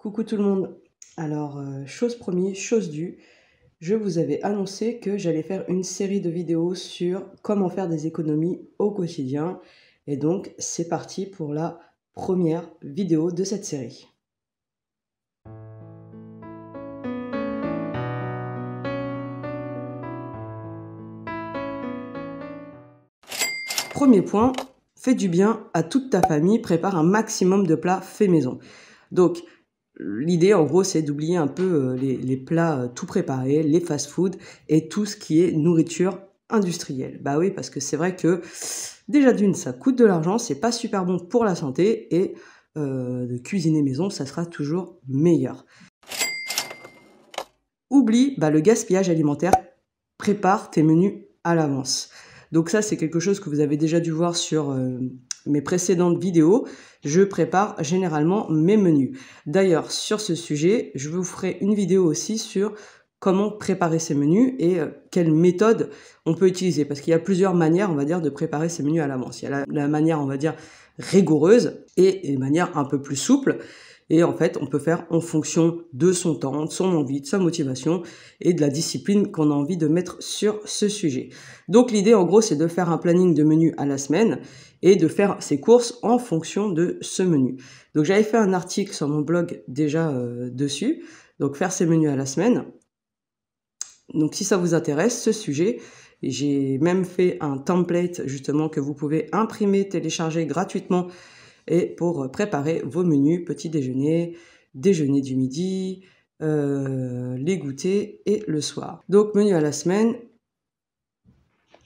Coucou tout le monde. Alors, chose promise, chose due, je vous avais annoncé que j'allais faire une série de vidéos sur comment faire des économies au quotidien. Et donc, c'est parti pour la première vidéo de cette série. Premier point, fais du bien à toute ta famille, prépare un maximum de plats faits maison. Donc, l'idée, en gros, c'est d'oublier un peu les plats tout préparés, les fast-food et tout ce qui est nourriture industrielle. Bah oui, parce que c'est vrai que déjà d'une, ça coûte de l'argent, c'est pas super bon pour la santé et de cuisiner maison, ça sera toujours meilleur. Oublie le gaspillage alimentaire, prépare tes menus à l'avance. Donc ça, c'est quelque chose que vous avez déjà dû voir sur mes précédentes vidéos. Je prépare généralement mes menus. D'ailleurs, sur ce sujet, je vous ferai une vidéo aussi sur comment préparer ces menus et quelle méthode on peut utiliser. Parce qu'il y a plusieurs manières, on va dire, de préparer ces menus à l'avance. Il y a la manière, on va dire, rigoureuse et une manière un peu plus souple. Et en fait, on peut faire en fonction de son temps, de son envie, de sa motivation et de la discipline qu'on a envie de mettre sur ce sujet. Donc l'idée, en gros, c'est de faire un planning de menu à la semaine et de faire ses courses en fonction de ce menu. Donc j'avais fait un article sur mon blog déjà dessus, donc faire ses menus à la semaine. Donc si ça vous intéresse, ce sujet, j'ai même fait un template justement que vous pouvez imprimer, télécharger gratuitement et pour préparer vos menus, petit déjeuner, déjeuner du midi, les goûters et le soir. Donc menu à la semaine,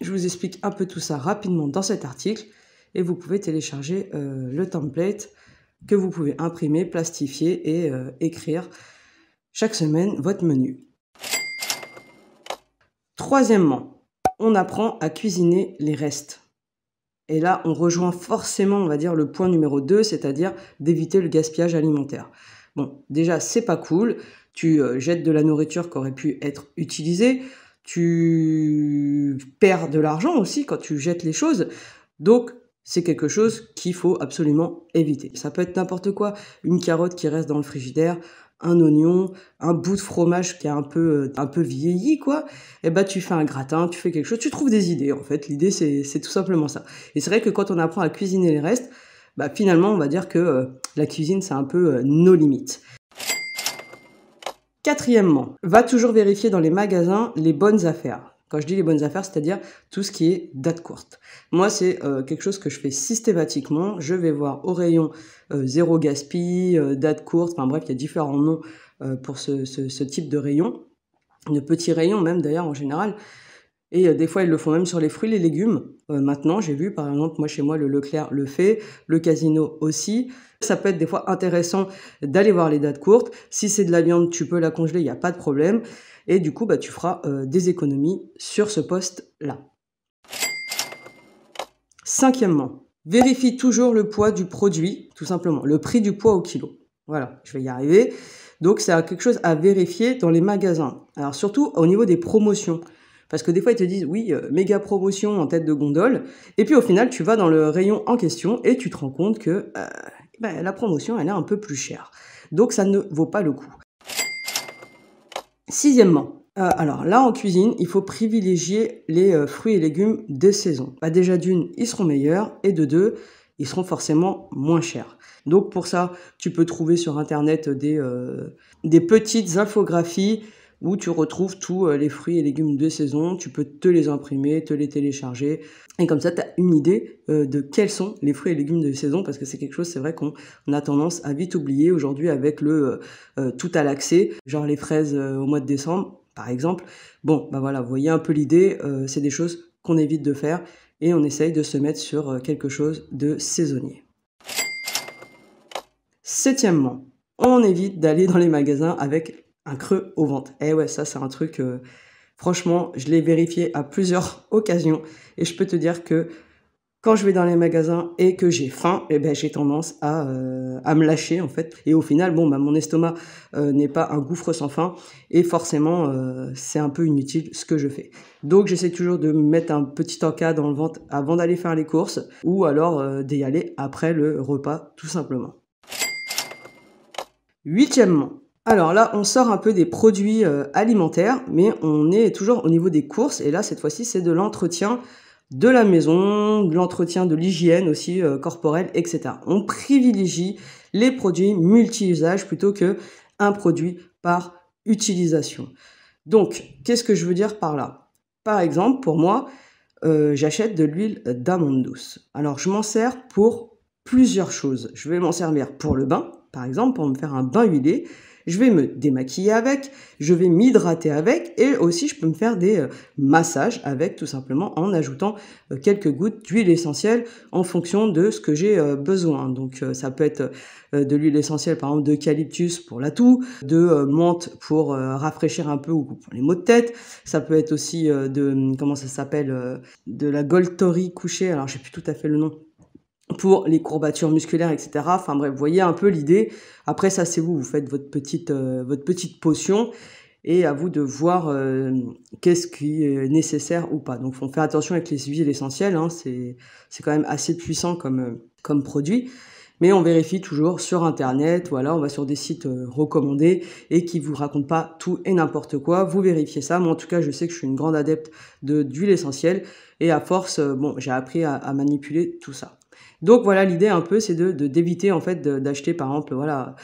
je vous explique un peu tout ça rapidement dans cet article et vous pouvez télécharger le template que vous pouvez imprimer, plastifier et écrire chaque semaine votre menu. Troisièmement, on apprend à cuisiner les restes. Et là, on rejoint forcément, on va dire, le point numéro 2, c'est-à-dire d'éviter le gaspillage alimentaire. Bon, déjà, c'est pas cool. Tu jettes de la nourriture qui aurait pu être utilisée. Tu perds de l'argent aussi quand tu jettes les choses. Donc, c'est quelque chose qu'il faut absolument éviter. Ça peut être n'importe quoi. Une carotte qui reste dans le frigidaire, un oignon, un bout de fromage qui est un peu vieilli, quoi. Et bah, tu fais un gratin, tu fais quelque chose, tu trouves des idées, en fait. L'idée, c'est tout simplement ça. Et c'est vrai que quand on apprend à cuisiner les restes, bah, finalement, on va dire que la cuisine, c'est un peu nos limites. Quatrièmement, va toujours vérifier dans les magasins les bonnes affaires. Quand je dis les bonnes affaires, c'est-à-dire tout ce qui est date courte. Moi, c'est quelque chose que je fais systématiquement. Je vais voir au rayon zéro gaspille, date courte, enfin bref, il y a différents noms pour ce type de rayon. De petits rayons même d'ailleurs en général. Et des fois, ils le font même sur les fruits, les légumes. Maintenant, j'ai vu, par exemple, moi, chez moi, le Leclerc le fait, le Casino aussi. Ça peut être des fois intéressant d'aller voir les dates courtes. Si c'est de la viande, tu peux la congeler, il n'y a pas de problème. Et du coup, tu feras des économies sur ce poste-là. Cinquièmement, vérifie toujours le poids du produit, tout simplement, le prix du poids au kilo. Voilà, je vais y arriver. Donc, c'est quelque chose à vérifier dans les magasins. Alors, surtout au niveau des promotions. Parce que des fois, ils te disent, oui, méga promotion en tête de gondole. Et puis, au final, tu vas dans le rayon en question et tu te rends compte que la promotion, elle est un peu plus chère. Donc, ça ne vaut pas le coup. Sixièmement, alors là, en cuisine, il faut privilégier les fruits et légumes de saison. Déjà d'une, ils seront meilleurs. Et de deux, ils seront forcément moins chers. Donc, pour ça, tu peux trouver sur Internet des petites infographies où tu retrouves tous les fruits et légumes de saison. Tu peux te les imprimer, te les télécharger. Et comme ça, tu as une idée de quels sont les fruits et légumes de saison, parce que c'est quelque chose, c'est vrai qu'on a tendance à vite oublier aujourd'hui avec le tout à l'accès, genre les fraises au mois de décembre, par exemple. Bon, voilà, vous voyez un peu l'idée, c'est des choses qu'on évite de faire et on essaye de se mettre sur quelque chose de saisonnier. Septièmement, on évite d'aller dans les magasins avec un creux au ventre. Eh ouais, ça c'est un truc, franchement, je l'ai vérifié à plusieurs occasions et je peux te dire que quand je vais dans les magasins et que j'ai faim, j'ai tendance à me lâcher en fait. Et au final, mon estomac n'est pas un gouffre sans fin et forcément, c'est un peu inutile ce que je fais. Donc j'essaie toujours de me mettre un petit encas dans le ventre avant d'aller faire les courses ou alors d'y aller après le repas tout simplement. Huitièmement, alors là, on sort un peu des produits alimentaires, mais on est toujours au niveau des courses. Et là, cette fois-ci, c'est de l'entretien de la maison, de l'entretien de l'hygiène aussi corporelle, etc. On privilégie les produits multi-usages plutôt que un produit par utilisation. Donc, qu'est-ce que je veux dire par là? Par exemple, pour moi, j'achète de l'huile d'amande douce. Alors, je m'en sers pour plusieurs choses. Je vais m'en servir pour le bain, par exemple, pour me faire un bain huilé. Je vais me démaquiller avec, je vais m'hydrater avec, et aussi je peux me faire des massages avec, tout simplement en ajoutant quelques gouttes d'huile essentielle en fonction de ce que j'ai besoin. Donc ça peut être de l'huile essentielle, par exemple d'eucalyptus pour la toux, de menthe pour rafraîchir un peu ou pour les maux de tête. Ça peut être aussi comment ça s'appelle, de la Goltori couchée, alors je sais plus tout à fait le nom, pour les courbatures musculaires, etc. Enfin bref, vous voyez un peu l'idée. Après, ça, c'est vous faites votre petite potion et à vous de voir qu'est-ce qui est nécessaire ou pas. Donc, faut faire attention avec les huiles essentielles, hein, c'est quand même assez puissant comme produit. Mais on vérifie toujours sur Internet, voilà, on va sur des sites recommandés et qui vous racontent pas tout et n'importe quoi. Vous vérifiez ça. Moi, en tout cas, je sais que je suis une grande adepte d'huile essentielle et à force, bon, j'ai appris à manipuler tout ça. Donc voilà, l'idée un peu, c'est d'éviter en fait d'acheter par exemple, voilà,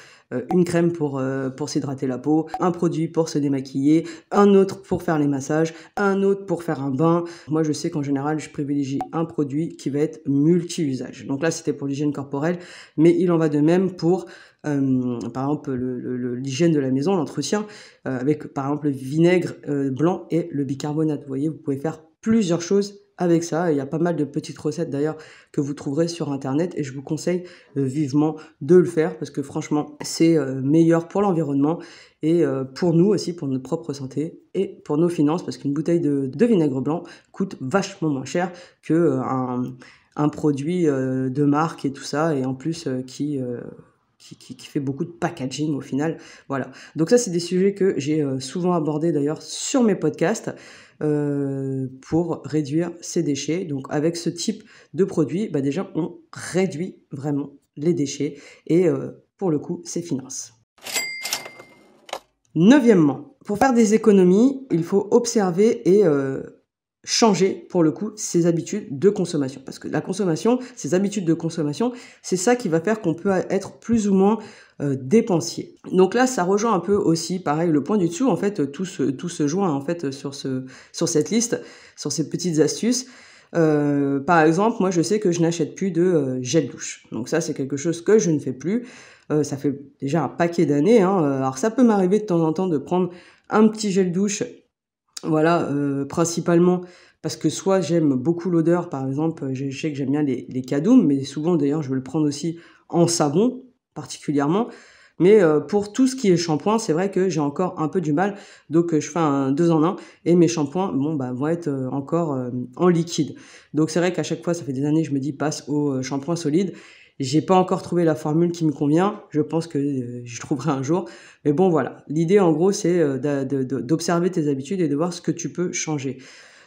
une crème pour s'hydrater la peau, un produit pour se démaquiller, un autre pour faire les massages, un autre pour faire un bain. Moi, je sais qu'en général, je privilégie un produit qui va être multi-usage. Donc là, c'était pour l'hygiène corporelle, mais il en va de même pour par exemple l'hygiène de la maison, l'entretien, avec par exemple le vinaigre blanc et le bicarbonate. Vous voyez, vous pouvez faire plusieurs choses avec ça. Il y a pas mal de petites recettes d'ailleurs que vous trouverez sur Internet et je vous conseille vivement de le faire parce que franchement, c'est meilleur pour l'environnement et pour nous aussi, pour notre propre santé et pour nos finances parce qu'une bouteille de vinaigre blanc coûte vachement moins cher que un produit de marque et tout ça et en plus qui fait beaucoup de packaging au final. Voilà. Donc ça, c'est des sujets que j'ai souvent abordés d'ailleurs sur mes podcasts pour réduire ces déchets. Donc avec ce type de produit, bah déjà, on réduit vraiment les déchets et pour le coup, c'est finance. Neuvièmement, pour faire des économies, il faut observer et changer pour le coup ses habitudes de consommation parce que la consommation, ses habitudes de consommation, c'est ça qui va faire qu'on peut être plus ou moins dépensier. Donc là, ça rejoint un peu aussi, pareil, le point du dessous. En fait, tout se joint en fait sur cette liste, sur ces petites astuces. Par exemple, moi, je sais que je n'achète plus de gel douche. Donc ça, c'est quelque chose que je ne fais plus. Ça fait déjà un paquet d'années. Hein. Alors ça peut m'arriver de temps en temps de prendre un petit gel douche. Voilà, principalement parce que soit j'aime beaucoup l'odeur, par exemple, je sais que j'aime bien les Cadoum, mais souvent d'ailleurs je vais le prendre aussi en savon, particulièrement. Mais pour tout ce qui est shampoing, c'est vrai que j'ai encore un peu du mal, donc je fais un 2 en 1 et mes shampoings bon, bah, vont être encore en liquide. Donc c'est vrai qu'à chaque fois, ça fait des années, je me dis passe au shampoing solide. J'ai pas encore trouvé la formule qui me convient, je pense que je trouverai un jour. Mais bon, voilà. L'idée, en gros, c'est d'observer tes habitudes et de voir ce que tu peux changer.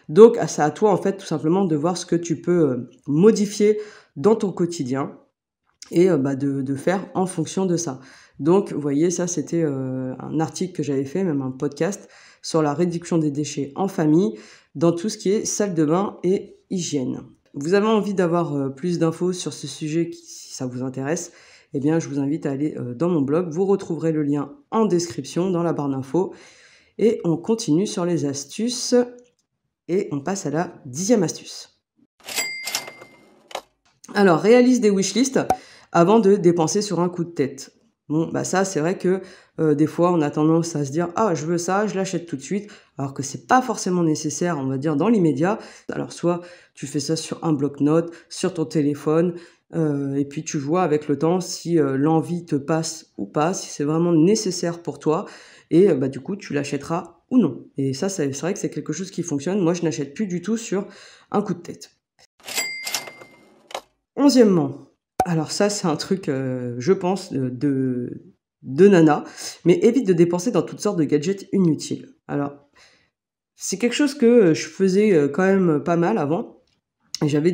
Donc, c'est à toi, en fait, tout simplement, de voir ce que tu peux modifier dans ton quotidien et bah, de faire en fonction de ça. Donc, vous voyez, ça, c'était un article que j'avais fait, même un podcast, sur la réduction des déchets en famille, dans tout ce qui est salle de bain et hygiène. Vous avez envie d'avoir plus d'infos sur ce sujet, si ça vous intéresse, eh bien, je vous invite à aller dans mon blog. Vous retrouverez le lien en description, dans la barre d'infos. Et on continue sur les astuces. Et on passe à la 10e astuce. Alors, réalise des wishlists avant de dépenser sur un coup de tête. Bon, bah ça, c'est vrai que des fois, on a tendance à se dire « Ah, je veux ça, je l'achète tout de suite », alors que c'est pas forcément nécessaire, on va dire, dans l'immédiat. Alors, soit tu fais ça sur un bloc-notes, sur ton téléphone, et puis tu vois avec le temps si l'envie te passe ou pas, si c'est vraiment nécessaire pour toi, et bah du coup, tu l'achèteras ou non. Et ça, c'est vrai que c'est quelque chose qui fonctionne. Moi, je n'achète plus du tout sur un coup de tête. 11e, alors ça, c'est un truc, je pense, de nana, mais évite de dépenser dans toutes sortes de gadgets inutiles. Alors, c'est quelque chose que je faisais quand même pas mal avant, Et j'avais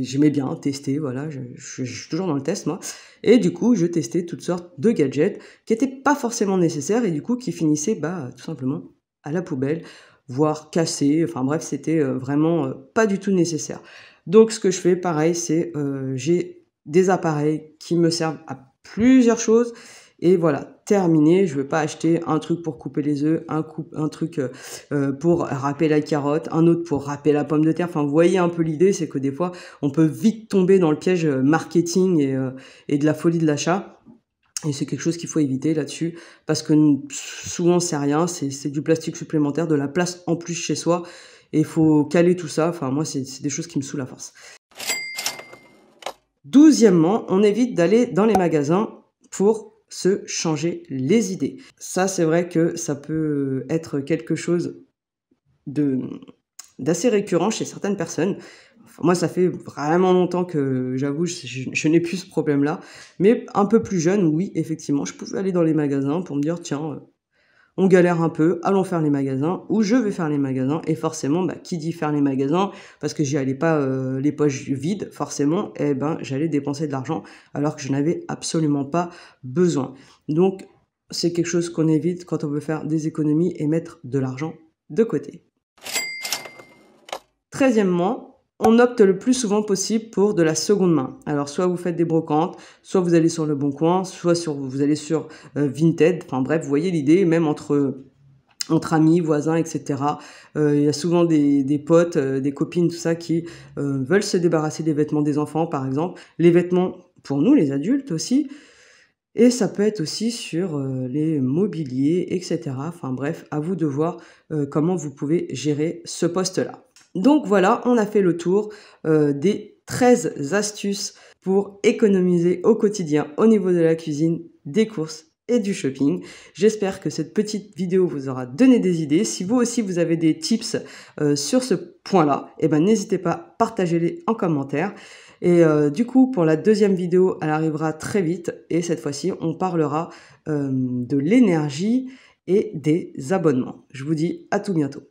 j'aimais bien tester, voilà, je suis toujours dans le test moi. Et du coup, je testais toutes sortes de gadgets qui n'étaient pas forcément nécessaires et du coup qui finissaient tout simplement à la poubelle, voire cassés. Enfin bref, c'était vraiment pas du tout nécessaire. Donc ce que je fais, pareil, c'est j'ai des appareils qui me servent à plusieurs choses. Et voilà, terminé. Je ne veux pas acheter un truc pour couper les œufs, un truc pour râper la carotte, un autre pour râper la pomme de terre. Enfin, vous voyez un peu l'idée, c'est que des fois, on peut vite tomber dans le piège marketing et de la folie de l'achat. Et c'est quelque chose qu'il faut éviter là-dessus, parce que souvent, c'est rien, c'est du plastique supplémentaire, de la place en plus chez soi, et il faut caler tout ça. Enfin, moi, c'est des choses qui me saoulent à force. 12e, on évite d'aller dans les magasins pour se changer les idées. Ça, c'est vrai que ça peut être quelque chose d'assez récurrent chez certaines personnes. Enfin, moi, ça fait vraiment longtemps que, j'avoue, je n'ai plus ce problème-là. Mais un peu plus jeune, oui, effectivement, je pouvais aller dans les magasins pour me dire, tiens, on galère un peu, allons faire les magasins, ou je vais faire les magasins, et forcément, qui dit faire les magasins, parce que j'y allais pas les poches vides, forcément, j'allais dépenser de l'argent, alors que je n'avais absolument pas besoin. Donc, c'est quelque chose qu'on évite quand on veut faire des économies et mettre de l'argent de côté. 13e, on opte le plus souvent possible pour de la seconde main. Alors, soit vous faites des brocantes, soit vous allez sur Le Bon Coin, soit vous allez sur Vinted. Enfin bref, vous voyez l'idée, même entre amis, voisins, etc. Il y a souvent des potes, des copines, tout ça, qui veulent se débarrasser des vêtements des enfants, par exemple. Les vêtements pour nous, les adultes aussi. Et ça peut être aussi sur les mobiliers, etc. Enfin bref, à vous de voir comment vous pouvez gérer ce poste-là. Donc voilà, on a fait le tour des 13 astuces pour économiser au quotidien au niveau de la cuisine, des courses et du shopping. J'espère que cette petite vidéo vous aura donné des idées. Si vous aussi vous avez des tips sur ce point-là, n'hésitez pas, partagez-les en commentaire. Et du coup, pour la 2e vidéo, elle arrivera très vite. Et cette fois-ci, on parlera de l'énergie et des abonnements. Je vous dis à tout bientôt.